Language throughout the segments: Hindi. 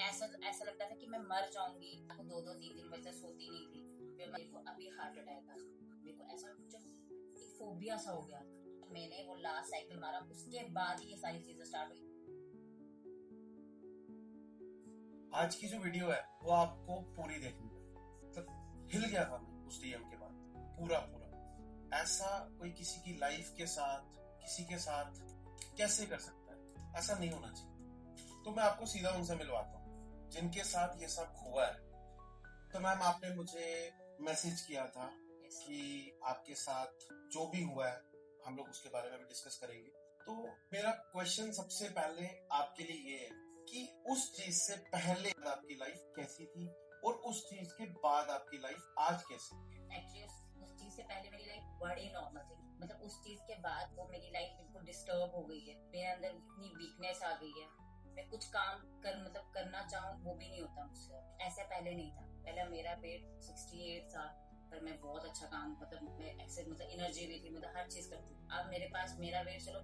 ऐसा ऐसा लगता था कि मैं मर जाऊंगी। 2-2 3 दिन बजे तक सोती नहीं थी। फिर मेरे को अभी हार्ट अटैक आ, मेरे को ऐसा कुछ एक फोबिया सा हो गया था। मैंने वो लास्ट साइकिल मारा, उसके बाद ही ये सारी चीजें स्टार्ट हुई। आज की जो वीडियो है वो आपको पूरी देखनी है। तो हिल गया था मैं उस डीएम के बाद, पूरा पूरा। ऐसा कोई किसी की लाइफ के साथ, किसी के साथ कैसे कर सकता है? ऐसा नहीं होना चाहिए। तो मैं आपको सीधा उनसे मिलवाता हूँ जिनके साथ ये सब हुआ है। तो मैम, आपने मुझे मैसेज किया था कि आपके साथ जो भी हुआ है हम लोग उसके बारे में भी डिस्कस करेंगे। तो मेरा क्वेश्चन सबसे पहले आपके लिए ये है कि उस चीज से पहले आपकी लाइफ कैसी थी और उस चीज के बाद आपकी लाइफ आज कैसी है? एक्चुअली उस चीज से पहले मेरी लाइफ बड़ी नॉर्मल थी। मतलब उस चीज के बाद वो मेरी लाइफ बिल्कुल डिस्टर्ब हो गई है। मेरे अंदर इतनी वीकनेस आ गई है, मैं कुछ काम करना चाहूँ वो भी नहीं होता मुझसे। ऐसे पहले नहीं था। पहले मेरा वेट 68 था, पर मैं बहुत अच्छा काम, मतलब मैं मतलब एनर्जी भी थी, मतलब हर चीज करती। अब मेरे पास मेरा वेट चलो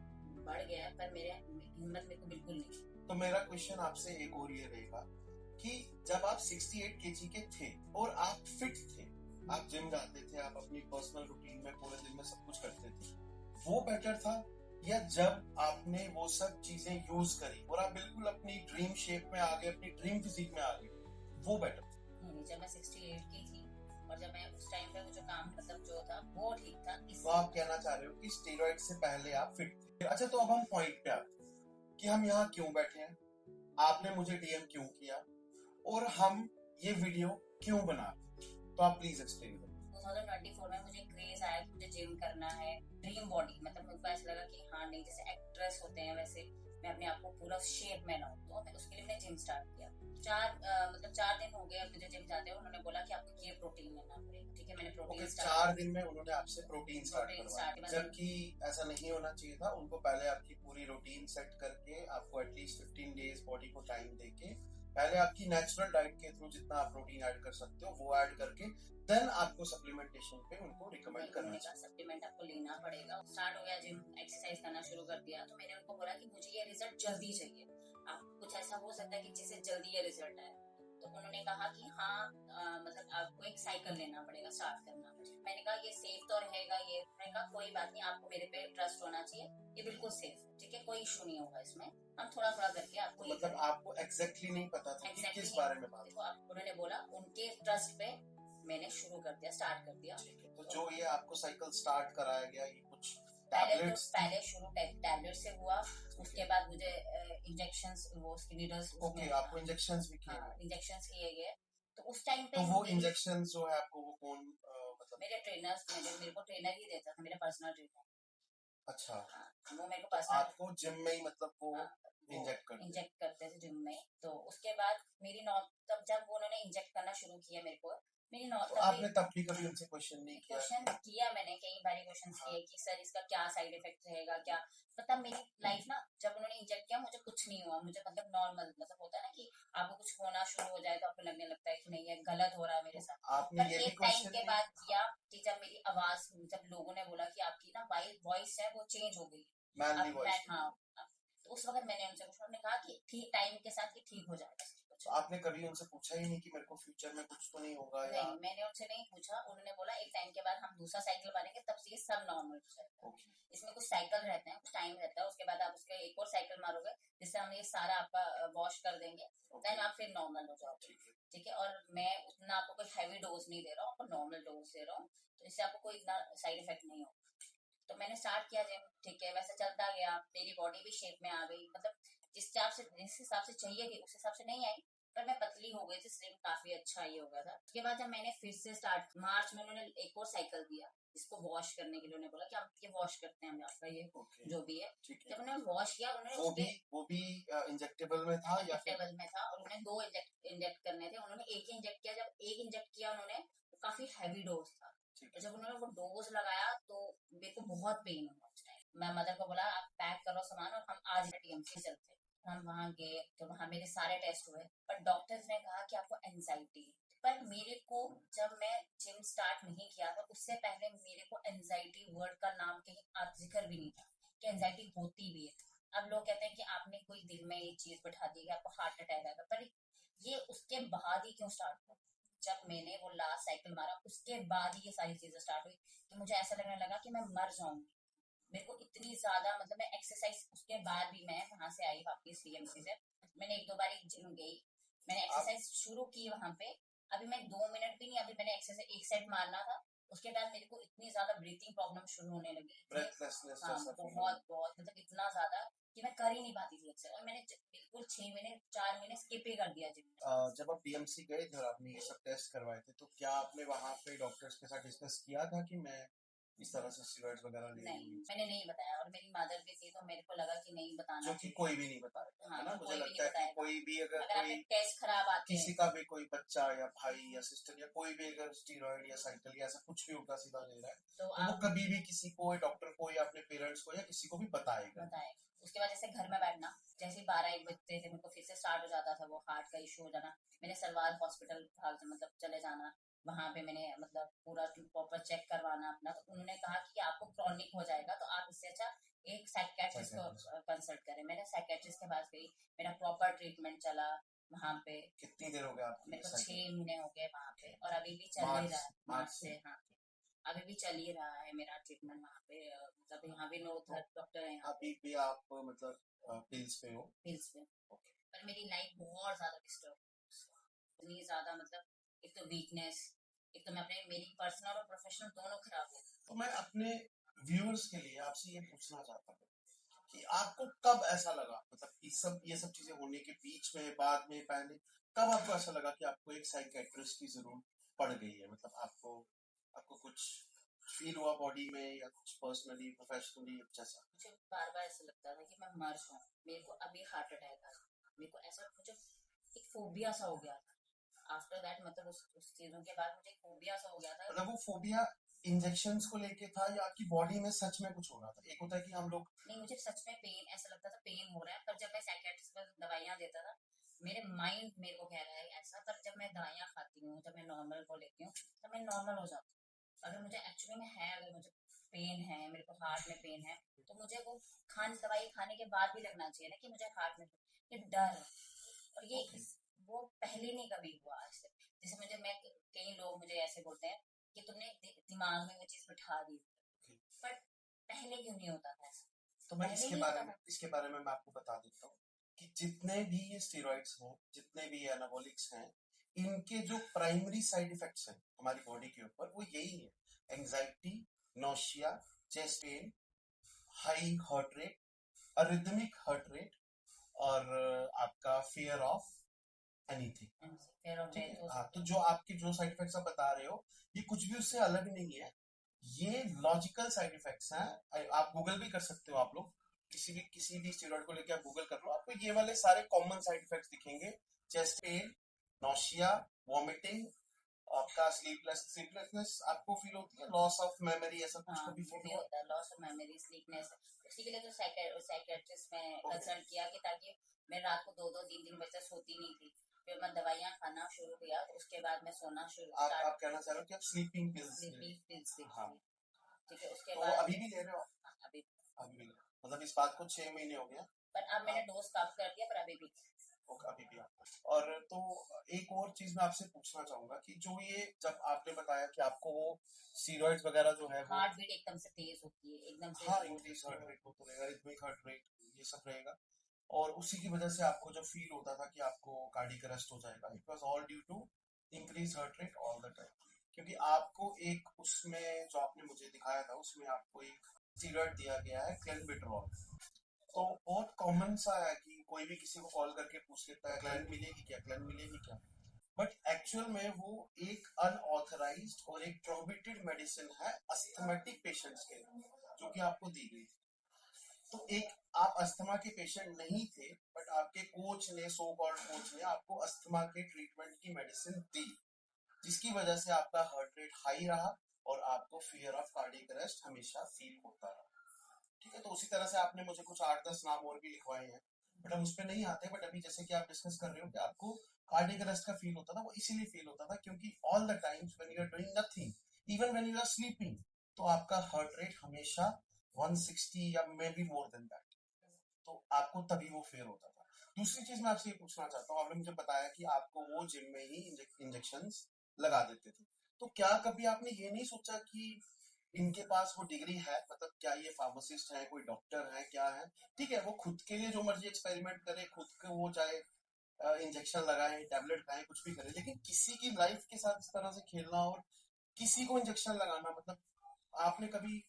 बढ़ गया है, पर मेरे हिम्मत मेरे को बिल्कुल नहीं। तो मेरा क्वेश्चन आपसे एक और ये रहेगा कि जब आप 68 केजी के थे और आप फिट थे, आप जिम जाते थे, आप अपनी पर्सनल रूटीन में पूरे दिन में सब कुछ करते थे, वो बेटर था? या जब आपने वो सब चीजें यूज करी और आप बिल्कुल अपनी ड्रीम शेप में आ गए, अपनी ड्रीम फिजिक में आ गए, वो बेटर था? नहीं, जब मैं 68 की थी और जब मैं उस टाइम पे जो काम मतलब जो था वो ठीक था। तो आप कहना चाह रहे हो कि स्टेरॉइड से पहले आप फिट थे। अच्छा, तो अब हम पॉइंट पे आते हैं कि हम यहाँ क्यों बैठे हैं, आपने मुझे डीएम क्यों किया और हम ये वीडियो क्यों बना रहे हैं। तो आप प्लीज एक्सप्लेन करें। 2024 में मुझे क्रेज आया कि मुझे जिम करना है, ड्रीम बॉडी, मतलब मुझे ऐसा लगा कि हाँ नहीं, जैसे एक्ट्रेस होते हैं वैसे मैं अपने आप को पूरा शेप में लाऊं। तो मैं उसके लिए मैंने जिम स्टार्ट किया। 4 दिन हो गए मुझे जिम जाते हुए। उन्होंने बोला कि आपको ये प्रोटीन लेना पड़ेगा। ठीक है, मैंने प्रोटीन स्टार्ट 4 दिन में उन्होंने आपसे प्रोटीन स्टार्ट करवाया, जबकि ऐसा नहीं होना चाहिए था। उनको पहले आपकी पूरी रूटीन सेट करके आपको एटलीस्ट 15 डेज बॉडी को टाइम देके पहले आपकी नेचुरल डाइट के थ्रू जितना आप प्रोटीन ऐड कर सकते हो वो ऐड करके देन आपको सप्लीमेंटेशन पे उनको रिकमेंड करना चाहिए। सप्लीमेंट आपको लेना पड़ेगा। स्टार्ट हो गया जिम, एक्सरसाइज करना शुरू कर दिया। तो मैंने उनको बोला कि मुझे ये रिजल्ट जल्दी चाहिए, आप कुछ ऐसा हो सकता है कि जिससे जल्दी ये रिजल्ट आए। तो उन्होंने कहा कि हाँ मतलब आपको एक साइकिल लेना पड़ेगा, स्टार्ट करना। मैंने कहा ये सेफ तो रहेगा ये। मैंने कहा कोई बात नहीं, आपको मेरे पे ट्रस्ट होना चाहिए, ये बिल्कुल सेफ है, ठीक है, कोई इशू नहीं होगा इसमें, हम थोड़ा थोड़ा करके आपको। मतलब आपको एग्जैक्टली नहीं पता था कि किस बारे में बात। देखो, उन्होंने बोला, उनके ट्रस्ट पे मैंने शुरू कर दिया, स्टार्ट कर दिया। तो जो ये आपको साइकिल स्टार्ट कराया गया, ये कुछ पहले शुरू टैबलेट से हुआ। उसके बाद मुझे इंजेक्शंस, वो नीडल्स, ओके, आपको इंजेक्शंस भी किए? इंजेक्शंस किए गए। तो उस टाइम पे तो वो इंजेक्शन जो है आपको वो कौन मतलब? मेरे ट्रेनर्स, मेरे को ट्रेनर ही देता था, मेरा पर्सनल ट्रेनर। अच्छा, वो मेरे को पर्सनल, आपको जिम में ही मतलब वो इंजेक्ट करते थे जिम में। तो उसके बाद मेरी तब जब उन्होंने इंजेक्ट करना शुरू किया मेरे को, मेरी तो आपने तब भी कभी उनसे क्वेश्चन नहीं किया? क्वेश्चन किया मैंने, कई बार क्वेश्चन किए कि सर इसका क्या साइड इफेक्ट रहेगा क्या। मतलब मेरी लाइफ ना, जब उन्होंने इंजेक्ट किया मुझे कुछ नहीं हुआ। मुझे मतलब नॉर्मल, मतलब होता है ना कि आपको कुछ होना शुरू हो जाए तो आपको लगने लगता है कि नहीं ये गलत हो रहा है मेरे साथ। आपने ये एक टाइम के बाद किया कि जब मेरी आवाज, जब लोगों ने बोला कि आपकी ना वॉइस है वो चेंज हो गई, हाँ, तो उस वक्त मैंने उनसे पूछा। उन्होंने कहा कि ठीक टाइम के साथ ही ठीक हो जाएगा। तो आपने कभी उनसे पूछा ही नहीं कि मेरे को फ्यूचर में कुछ तो नहीं होगा? नहीं, मैंने उनसे नहीं पूछा। उन्होंने बोला एक टाइम के बाद हम दूसरा साइकिल मारेंगे, तब से ये सब नॉर्मल हो जाएगा। इसमें कुछ साइकिल रहते हैं, कुछ टाइम रहता है, उसके बाद आप उसके एक और साइकिल मारोगे जिससे हम ये सारा आपका वॉश कर देंगे, देन आप फिर नॉर्मल हो जाओगे। ठीक है, और मैं उतना आपको कोई हैवी डोज नहीं दे रहा हूँ, आपको नॉर्मल डोज दे रहा हूँ, तो इससे आपको कोई इतना साइड इफेक्ट नहीं होगा। तो मैंने स्टार्ट किया जिम, ठीक है, वैसे चलता गया। मेरी बॉडी भी शेप में आ गई, मतलब जिस हिसाब से चाहिए थी उस हिसाब से नहीं आई, पर मैं पतली हो गई थी, स्लिम काफी अच्छा ये हो गया था। उसके बाद जब मैंने फिर से स्टार्ट, मार्च में उन्होंने एक और साइकिल दिया इसको वॉश करने के लिए। उन्होंने बोला कि आप ये वॉश करते हैं हम आपका ये जो भी है। जब उन्होंने वॉश किया, उन्होंने वो भी इंजेक्टेबल में था? इंजेक्टेबल में था, और उन्होंने 2 इंजेक्ट करने थे। उन्होंने एक ही इंजेक्ट किया। जब एक इंजेक्ट किया उन्होंने, काफी हैवी डोज था। तो जब उन्होंने वो डोज लगाया तो मेरे को बहुत पेन हुआ उस टाइम। मैं मदर को बोला आप पैक करो सामान और हम आज टीएमसी चलते। हम वहां गए तो वहां मेरे सारे टेस्ट हुए, पर डॉक्टर्स ने कहा कि आपको एंजाइटी है। पर मेरे को, जब मैं जिम स्टार्ट नहीं किया था उससे पहले मेरे को एंजाइटी वर्ड का नाम कहीं जिक्र भी नहीं था कि एंजाइटी होती भी है। अब लोग कहते हैं कि आपने कोई दिल में ये चीज बैठा दी है, आपको हार्ट अटैक आएगा, पर ये उसके बाद ही क्यों स्टार्ट हुआ? जब मैंने वो लास्ट साइकिल मारा उसके बाद ही ये सारी चीजें स्टार्ट हुई कि मुझे ऐसा लगने लगा कि मैं मर जाऊंगी। मेरे को इतनी ज्यादा मतलब मैं एक्सरसाइज उसके बाद भी मैं वहां से आई वापस टीएमसी से। मैंने एक दो बार जिम गई, मैंने एक्सरसाइज शुरू की वहां पे। अभी मैं 2 मिनट भी नहीं, अभी मैंने एक्सरसाइज एक सेट मारना था, उसके बाद मेरे को इतनी ज्यादा ब्रीथिंग प्रॉब्लम शुरू होने लगी, हाँ बहुत बहुत मतलब इतना ज्यादा कि मैं कर ही नहीं पाती थी एक्सरसाइज। और मैंने बिल्कुल 6 महीने 4 महीने स्किप ही कर दिया जिम। जब आप टीएमसी गए थे और आपने ये सब टेस्ट करवाए थे तो क्या आपने वहां पे डॉक्टर्स के साथ डिस्कस किया था कि मैं इस तरह से स्टेरॉइड्स वगैरह ले रही नहीं, हूँ? मैंने नहीं बताया, और मेरी मदर भी थी तो मेरे को लगा कि नहीं बताना जो कि चाहिए। कोई भी नहीं बताएगा, हाँ, है ना? तो मुझे कोई भी लगता नहीं है कि बताएगा। कोई भी अगर अगर आपके कोई टेस्ट खराब आते किसी हैं, का भी कोई बच्चा या भाई या सिस्टर या कोई भी अगर स्टीरॉइड या साइकिल या ऐसा कुछ भी उल्टा सीधा ले रहा है तो तो वो आप कभी भी किसी को, डॉक्टर को या अपने पेरेंट्स को या किसी को भी बताएगा। बताएं। उसके बाद जैसे घर में बैठना, जैसे ही 12-1 बजते थे मेरे को फिर से स्टार्ट हो जाता था वो हार्ट का इशू हो जाना। मैंने सलवार हॉस्पिटल भाग मतलब चले जाना, वहां पे मैंने मतलब पूरा प्रॉपर चेक करवाना अपना। तो उन्होंने कहा कि आपको क्रॉनिक हो जाएगा तो आप इससे अच्छा एक साइकेट्रिस्ट को कंसल्ट करें। मैंने साइकेट्रिस्ट के पास गई, मेरा प्रॉपर ट्रीटमेंट चला वहां पे। कितनी देर हो गया आपकी? मेरे को 6 महीने हो गए वहां पे, और अभी भी चल ही रहा है मार्च से। हाँ, अभी भी चल ही रहा है मेरा ट्रीटमेंट वहाँ पे। मतलब यहाँ भी नो डॉक्टर है यहाँ अभी भी आप मतलब पिल्स पे हो? पिल्स पे। पर मेरी लाइफ बहुत ज्यादा डिस्टर्ब, इतनी ज्यादा मतलब एक तो वीकनेस, एक तो मैं अपने मेरी पर्सनल और प्रोफेशनल दोनों खराब है। तो मैं अपने व्यूअर्स के लिए आपसे ये पूछना चाहता हूँ कि आपको कब ऐसा लगा, मतलब ये सब चीजें होने के बीच में, बाद में, पहले, कब आपको ऐसा लगा कि आपको एक साइकेट्रिस्ट की जरूरत पड़ गई है? मतलब आपको आपको कुछ फील हुआ बॉडी में या कुछ पर्सनली प्रोफेशनली जैसा? मुझे बार बार ऐसा लगता था कि मैं मर जाऊँ, मेरे को अभी हार्ट अटैक आ, मेरे को ऐसा मुझे एक फोबिया सा हो गया था। आफ्टर दैट मतलब उस चीजों के बाद मुझे फोबिया सा हो गया था। मतलब वो फोबिया इंजेक्शंस को लेके था या आपकी बॉडी में सच में कुछ हो रहा था? एक होता है कि हम लोग, नहीं, मुझे सच में पेन ऐसा लगता था, पेन हो रहा है। पर जब मैं साइकेट्रिस्ट पर दवाइयां देता था, मेरे माइंड मेरे को कह रहा है ऐसा, पर जब मैं दवाइयां खाती हूँ, जब मैं नॉर्मल को लेती हूँ तो मैं नॉर्मल हो जाती हूँ। अगर मुझे एक्चुअली में है, अगर मुझे पेन है, मेरे को हार्ट में पेन है, तो मुझे वो दवाई खाने के बाद भी लगना चाहिए ना कि मुझे हार्ट में ये डर है। और ये वो पहले नहीं कभी हुआ आज तक। जैसे कई लोग मुझे ऐसे बोलते हैं कि तुमने दिमाग में वो चीज बिठा दी, बट पहले क्यों नहीं होता था ऐसा? तो मैं इसके बारे में मैं आपको बता देता हूँ कि जितने भी ये स्टेरॉइड्स हैं, जितने भी एनाबॉलिक्स हैं, इनके जो प्राइमरी साइड इफेक्ट्स हैं हमारी बॉडी के ऊपर वो यही है: anxiety, nausea, chest pain, high heart rate, arrhythmic heart rate, और आपका फियर ऑफ एनीथिंग। ठीक है, हाँ। तो जो आपके जो साइड इफेक्ट्स आप बता रहे हो ये कुछ भी उससे अलग नहीं है, ये लॉजिकल साइड इफेक्ट्स हैं। आप गूगल भी कर सकते हो, आप लोग किसी भी स्टेरॉइड को लेकर आप गूगल कर लो, आपको ये वाले सारे कॉमन साइड इफेक्ट्स दिखेंगे: चेस्ट पेन, नोशिया, वॉमिटिंग, आपका स्लीपलेसनेस आपको फील होती है, लॉस ऑफ मेमोरी, ऐसा कुछ कभी फील होता है? Loss of memory, sleepiness. उसी के लिए तो साइकेट्रिस्ट में कंसल्ट किया कि ताकि मैं रात को 2-2 3-3 बजे तक सोती नहीं थी। फिर मैं दवाइयाँ खाना शुरू किया, तो उसके बाद मैं सोना शुरू आप कहना चाह रहे हो कि आप स्लीपिंग पिल्स? हाँ, ठीक है। उसके तो बाद अभी भी ले रहे हो? अभी भी मतलब इस बात को 6 महीने हो गया, पर अब मैंने डोज कम कर दिया, पर अभी भी अभी भी और तो एक और चीज मैं आपसे पूछना चाहूंगा कि जो ये जब आपने बताया कि आपको वो स्टीरॉइड्स वगैरह जो है हार्ट बीट एकदम से तेज होती है, एकदम से हाँ, इंक्रीज हार्ट रेट हो तो रहेगा, रिथमिक हार्ट रेट, ये सब रहेगा, और उसी की वजह से आपको जो फील होता था कि आपको कार्डियक अरेस्ट हो जाएगा, it was all due to increase heart rate all the time. क्योंकि आपको एक उसमें जो आपने मुझे दिखाया था उसमें आपको एक स्टीरॉइड दिया गया है क्लेनबिट्रॉल। तो बहुत कॉमन सा है कि कोई भी किसी को कॉल करके पूछ लेता है क्लैन मिलेगी क्या, क्लैन मिलेगी क्या, बट एक्चुअल में वो एक अनऑथराइज्ड और एक प्रोहिबिटेड मेडिसिन है अस्थमेटिक पेशेंट्स के लिए, जो कि आपको दी गई। तो एक, आप अस्थमा के पेशेंट नहीं थे बट आपके कोच ने, सो कॉल्ड कोच ने आपको अस्थमा के ट्रीटमेंट की मेडिसिन दी, जिसकी वजह से आपका हार्ट रेट हाई रहा और आपको फियर ऑफ कार्डियक अरेस्ट हमेशा फील होता रहा। ठीक है, तो उसी तरह से आपने मुझे कुछ 8-10 नाम और भी लिखवाए हैं, बट हम उस पर नहीं आते। बट अभी जैसे कि आप डिस्कस कर रहे हो कि आपको कार्डियक अरेस्ट का फील होता था, वो इसीलिए फील होता था क्योंकि all the times when you are doing nothing, even when you are sleeping, तो आपका हार्ट रेट हमेशा 160 या maybe more than that, तो आपको तभी वो फील होता था। दूसरी चीज मैं आपसे ये पूछना चाहता हूँ, आपने मुझे बताया कि आपको वो जिम में ही इंजेक्शंस लगा देते थे, तो क्या कभी आपने ये नहीं सोचा कि इनके पास वो डिग्री है, मतलब क्या ये फार्मासिस्ट है, कोई डॉक्टर है, क्या है? ठीक है, वो खुद के लिए जो मर्जी एक्सपेरिमेंट करे, खुद को वो चाहे इंजेक्शन लगाए, टैबलेट खाए, कुछ भी करे, लेकिन किसी की लाइफ के साथ इस तरह से खेलना और किसी को इंजेक्शन लगाना, मतलब आपने कभी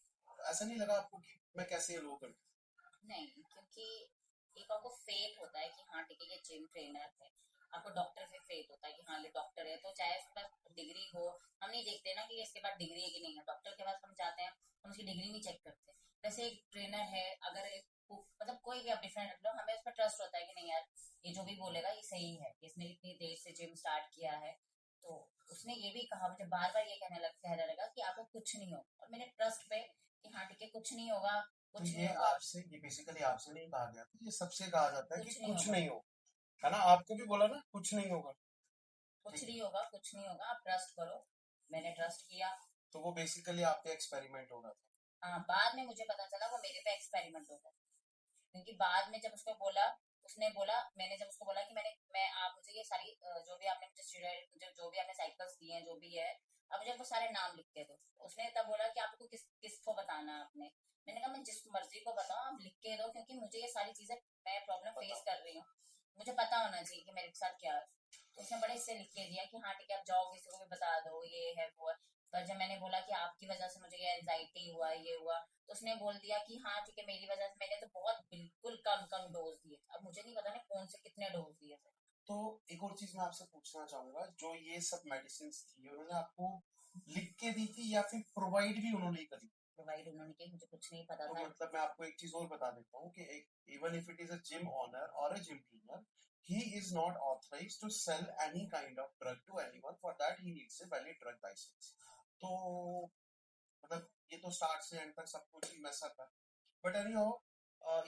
ऐसा नहीं लगा आपको कि मैं कैसे ये लो कर? नहीं, क्योंकि एक आपको फेथ होता है कि हाँ ठीक है ये जिम ट्रेनर है, आपको डॉक्टर पे फेथ होता है कि हाँ ये डॉक्टर है, तो चाहे उसके पास डिग्री हो, हम नहीं देखते ना कि इसके पास डिग्री है कि नहीं है। डॉक्टर के पास हम जाते हैं, हम उसकी डिग्री नहीं चेक करते। वैसे एक ट्रेनर है, अगर मतलब कोई भी आप डिफरेंट रख लो, हमें उस पर ट्रस्ट होता है कि नहीं यार ये जो भी बोलेगा ये सही है, इसने इतनी देर से जिम स्टार्ट किया है। तो उसने ये भी कहा, मुझे बार बार ये कहने लगा कि आपको कुछ नहीं हो, और मैंने ट्रस्ट पे कि हाँ ठीक है कुछ नहीं होगा, तो कुछ ये नहीं होगा, आपसे, ये बेसिकली आपसे नहीं कहा गया, तो ये सबसे कहा जाता है कि कुछ नहीं कुछ होगा, नहीं हो, है ना? आपको भी बोला ना कुछ नहीं होगा। कुछ ठीक है, नहीं होगा, कुछ नहीं होगा, आप ट्रस्ट करो। मैंने ट्रस्ट किया। तो वो बेसिकली आपके एक्सपेरिमेंट हो रहा था। हाँ, बाद में मुझे पता चला वो मेरे पे एक्सपेरिमेंट होगा, क्योंकि बाद में जब उसको बोला, उसने बोला, मैंने जब उसको बोला कि मैं आप मुझे ये सारी जो भी आपने मुझे स्टेरॉइड जो भी आपने साइकिल्स दिए हैं जो भी है, अब मुझे वो सारे नाम लिख के दो। उसने तब बोला कि आपको किसको बताना है आपने। मैंने कहा मैं जिस मर्जी को बताऊं, आप लिख के दो, क्योंकि मुझे ये सारी चीजें, मैं प्रॉब्लम फेस बताओ। कर रही हूँ, मुझे पता होना चाहिए कि मेरे साथ क्या है। तो उसने बड़े इससे लिख के दिया कि हाँ ठीक है आप जाओ किसी को भी बता दो, ये है वो है। पर जब मैंने बोला कि आपकी वजह से मुझे ये एंजाइटी हुआ, ये हुआ, तो उसने बोल दिया कि हाँ ठीक है मेरी वजह से, मैंने तो बहुत बिल्कुल कम कम डोज दिए। अब मुझे नहीं पता ना कौन से कितने डोज दिए थे। तो एक और चीज मैं आपसे पूछना चाहूंगा, जो ये सब मेडिसिन थी उन्होंने आपको लिख के दी थी या फिर प्रोवाइड भी उन्होंने ही करी? प्रोवाइड उन्होंने की, मुझे कुछ नहीं पता तो था। मतलब मैं आपको एक चीज और बता देता हूँ कि even if it is a gym owner और a gym cleaner, he is not authorized to sell any kind of drug to anyone. For that he needs a valid drug license. तो मतलब ये तो स्टार्ट से एंड तक सब कुछ ही मैसअप है। बट एनी हो,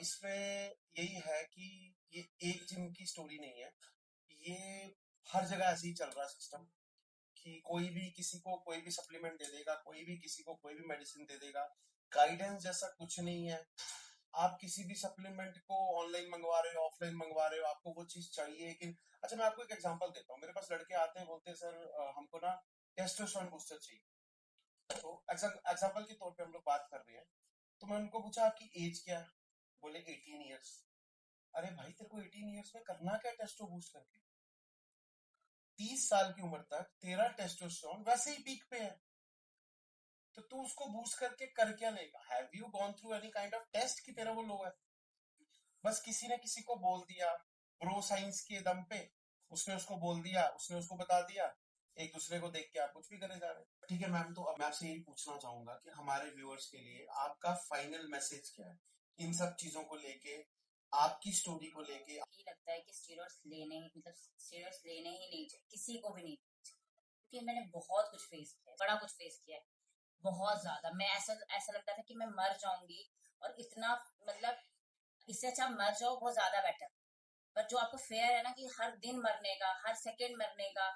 इसमें यही है कि ये एक जिम की स्टोरी नहीं है, ये हर जगह ऐसे ही चल रहा है सिस्टम, कि कोई भी किसी को कोई भी सप्लीमेंट दे देगा, कोई भी किसी को कोई भी मेडिसिन दे देगा। गाइडेंस जैसा कुछ नहीं है। आप किसी भी सप्लीमेंट को ऑनलाइन मंगवा रहे हो, ऑफलाइन मंगवा रहे हो, आपको वो चीज चाहिए कि अच्छा, मैं आपको एक एग्जांपल देता हूँ। मेरे पास लड़के आते हैं, बोलते हैं सर हमको ना टेस्टोस्टेरोन बूस्टर चाहिए। तो एग्जांपल के तौर पे हम लोग बात कर रहे हैं, तो मैं उनको पूछा आपकी एज क्या है? बोले 18 ईयर्स। अरे भाई तेरे को 18 ईयर्स में करना क्या टेस्टो बूस्ट करके? 30 साल की उम्र तक तेरा टेस्टोस्टेरोन वैसे ही पीक पे है, तो तू उसको बूस्ट करके कर क्या लेगा? Have you gone through any kind of test कि तेरा वो लो है? बस किसी ने किसी को बोल दिया, ब्रो साइंस के दम पे उसने उसको बोल दिया, उसने उसको बता दिया, एक दूसरे को देख के आप कुछ भी करे जा रहे हैं। ठीक है मैम, तो अब मैं आपसे यही पूछना चाहूंगा कि हमारे व्यूअर्स के लिए आपका फाइनल मैसेज क्या है इन सब चीजों को लेके, आपकी स्टोरी को लेके? ये लगता है कि स्टीरॉइड्स लेने ही, मतलब स्टीरॉइड्स लेने ही नहीं चाहिए, किसी को भी नहीं, क्योंकि मैंने बहुत कुछ फेस किया है, बड़ा कुछ फेस किया है, बहुत ज्यादा। मैं ऐसा ऐसा लगता था कि मैं मर जाऊंगी, और इतना, मतलब इससे अच्छा मर जाओ, बहुत ज्यादा बेटर। पर जो आपको फेयर है ना कि हर दिन मरने का, हर सेकंड मरने का,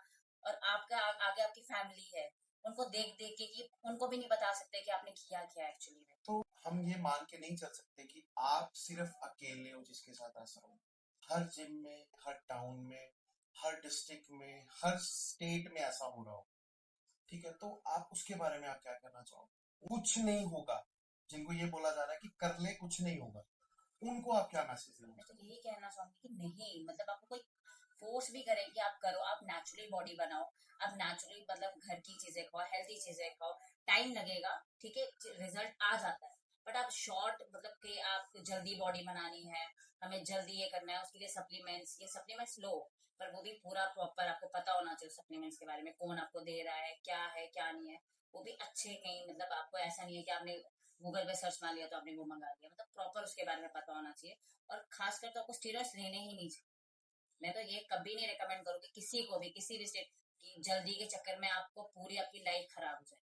और आपका आगे आपकी फैमिली है, उनको देख देख के कि उनको भी नहीं बता सकते कि आपने किया क्या एक्चुअली में। तो हम ये मान के नहीं चल सकते कि आप सिर्फ अकेले हो जिसके साथ ऐसा हो। हर जिम में, हर टाउन में, हर डिस्ट्रिक्ट में, हर स्टेट में ऐसा हो रहा हो। ठीक है, तो आप उसके बारे में आप क्या कहना चाहोगे? कुछ नहीं होगा, जिनको ये बोला जा रहा है कि कर ले कुछ नहीं होगा, उनको आप क्या मैसेज देना मैं तो चाहोगे? यही कहना चाहूंगी कि नहीं, मतलब आपको कोई फोर्स भी करे कि आप करो, आप नेचुरली बॉडी बनाओ, आप नेचुरली, मतलब घर की चीजें खाओ, हेल्थी चीजें खाओ। टाइम लगेगा, ठीक है, रिजल्ट आ जाता है, बट आप शॉर्ट, मतलब कि आप जल्दी बॉडी बनानी है, हमें जल्दी ये करना है, उसके लिए सप्लीमेंट्स, ये सप्लीमेंट्स लो, पर वो भी पूरा प्रॉपर आपको पता होना चाहिए सप्लीमेंट्स के बारे में, कौन आपको दे रहा है क्या नहीं है। वो भी अच्छे, कहीं मतलब आपको ऐसा नहीं है कि आपने गूगल पे सर्च मार लिया तो आपने वो मंगा लिया, मतलब प्रॉपर उसके बारे में पता होना चाहिए। और खासकर तो आपको स्टीरॉइड्स लेने ही नहीं चाहिए। मैं तो ये कभी नहीं रिकमेंड करूंगी किसी को भी, किसी भी स्टेट की, जल्दी के चक्कर में आपको पूरी आपकी लाइफ खराब हो जाए।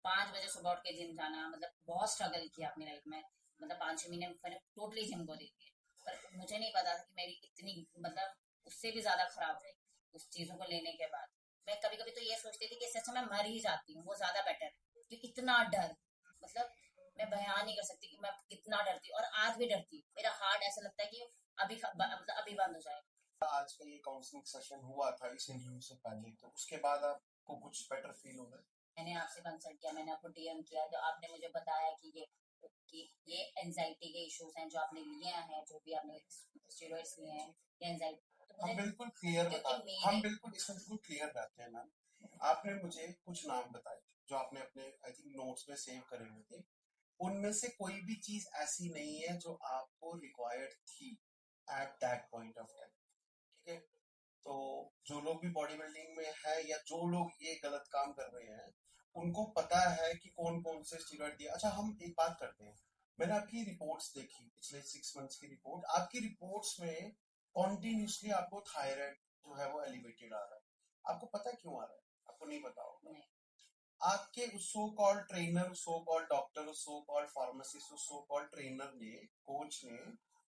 5 बजे सुबह उठ के जिम जाना, मतलब बहुत स्ट्रगल किया अपनी लाइफ में, मतलब 5-6 महीने मैंने टोटली जिम को दे दिए, पर मुझे नहीं पता था कि मेरी इतनी, मतलब उससे भी ज्यादा खराब रही उस चीजों को लेने के बाद। मैं कभी कभी तो ये सोचती थी कि इससे अच्छा मैं मर ही जाती हूँ, वो ज्यादा बेटर है, क्योंकि इतना डर, मतलब मैं बयान नहीं कर सकती कि मैं कितना डरती हूँ, और आज भी डरती हूँ। मेरा हार्ट ऐसा लगता है कि अभी मतलब अभी बंद हो जाएगा। आज का ये काउंसलिंग सेशन हुआ था इस इंटरव्यू से पहले, तो उसके बाद आपको कुछ बेटर फील हो रहा है? मैंने आपसे कंसल्ट किया, मैंने आपको डीएम किया, तो आपने मुझे बताया कि ये एंजाइटी के इश्यूज हैं जो आपने लिए हैं, जो भी आपने स्टेरॉइड्स लिए हैं, ये एंजाइटी। तो हम मुझे बिल्कुल क्लियर क्योंकि बता मेरे हम बिल्कुल इसमें बिल्कुल क्लियर रहते हैं मैम। आपने मुझे कुछ नाम बताए जो आपने अपने आई थिंक नोट्स में सेव करे हुए थे, उनमें से कोई भी चीज ऐसी नहीं है जो आपको रिक्वायर्ड थी at that point of time, ठीक है? तो जो लोग भी बॉडी बिल्डिंग में है या जो लोग ये गलत काम कर रहे हैं, उनको पता है कि कौन कौन से स्टेरॉइड दिया। अच्छा, हम एक बात करते हैं, मैंने आपकी रिपोर्ट्स देखी, पिछले 6 मंथ्स की रिपोर्ट। आपकी रिपोर्ट्स में कॉन्टिन्यूसली आपको थायराइड जो है वो एलिवेटेड आ रहा है। आपको पता है क्यों आ रहा है? आपको नहीं पता होगा। आपके उस so called trainer, so called doctor, so called pharmacist, so called trainer ने, कोच ने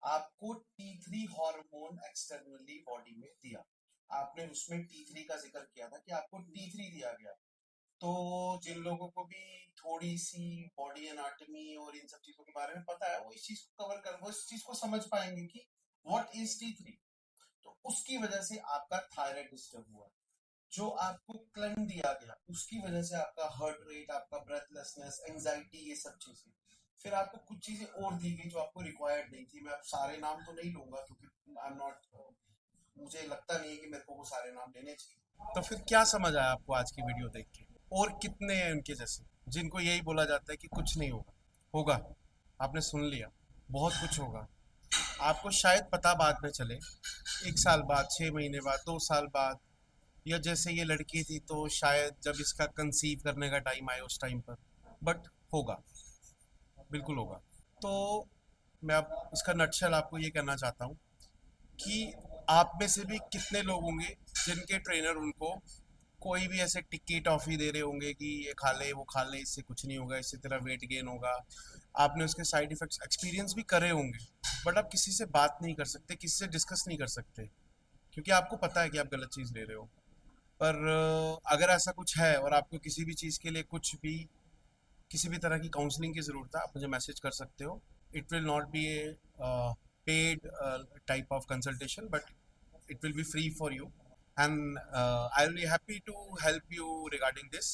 आपको T3 हार्मोन एक्सटर्नली बॉडी में दिया। आपने उसमें T3 का जिक्र किया था कि आपको T3 दिया गया। तो जिन लोगों को भी थोड़ी सी बॉडी एनाटॉमी और इन सब चीजों के बारे में पता है, वो इस चीज को कवर कर, वो इस चीज को समझ पाएंगे कि व्हाट इज T3। तो उसकी वजह से आपका थायराइड डिस्टर्ब हुआ। जो आपको क्लेम दिया गया उसकी वजह से आपका हार्ट रेट, आपका ब्रेथलेसनेस, एंजाइटी, ये सब चीजें। फिर आपको कुछ चीजें और दी गई जो आपको रिक्वायर्ड नहीं थी। मैं अब सारे नाम तो नहीं लूंगा क्योंकि आई एम नॉट, मुझे लगता नहीं है कि मेरे को वो सारे नाम लेने चाहिए। तो फिर क्या समझ आया आपको आज की वीडियो देख के? और कितने हैं उनके जैसे जिनको यही बोला जाता है कि कुछ नहीं होगा? होगा। आपने सुन लिया, बहुत कुछ होगा। आपको शायद पता बाद में चले, 1 साल बाद, 6 महीने बाद, 2 साल बाद, या जैसे ये लड़की थी तो शायद जब इसका कंसीव करने का टाइम आए उस टाइम पर। बट होगा, बिल्कुल होगा। तो मैं अब इसका नटशल आपको ये कहना चाहता हूँ कि आप में से भी कितने लोग होंगे जिनके ट्रेनर उनको कोई भी ऐसे टिक्की टॉफी दे रहे होंगे कि ये खा ले, वो खा ले, इससे कुछ नहीं होगा, इससे तेरा वेट गेन होगा। आपने उसके साइड इफेक्ट्स एक्सपीरियंस भी करे होंगे, बट आप किसी से बात नहीं कर सकते, किसी से डिस्कस नहीं कर सकते, क्योंकि आपको पता है कि आप गलत चीज़ ले रहे हो। पर अगर ऐसा कुछ है और आपको किसी भी चीज़ के लिए कुछ भी, किसी भी तरह की काउंसलिंग की ज़रूरत है, आप मुझे मैसेज कर सकते हो। It will not be A paid type of consultation, but it will be free for you, and I'll be happy to help you regarding this,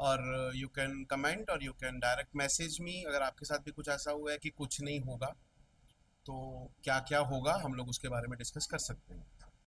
और you can comment और you can direct message me अगर आपके साथ भी कुछ ऐसा हुआ है कि कुछ नहीं होगा, तो क्या क्या होगा हम लोग उसके बारे में डिस्कस कर सकते हैं।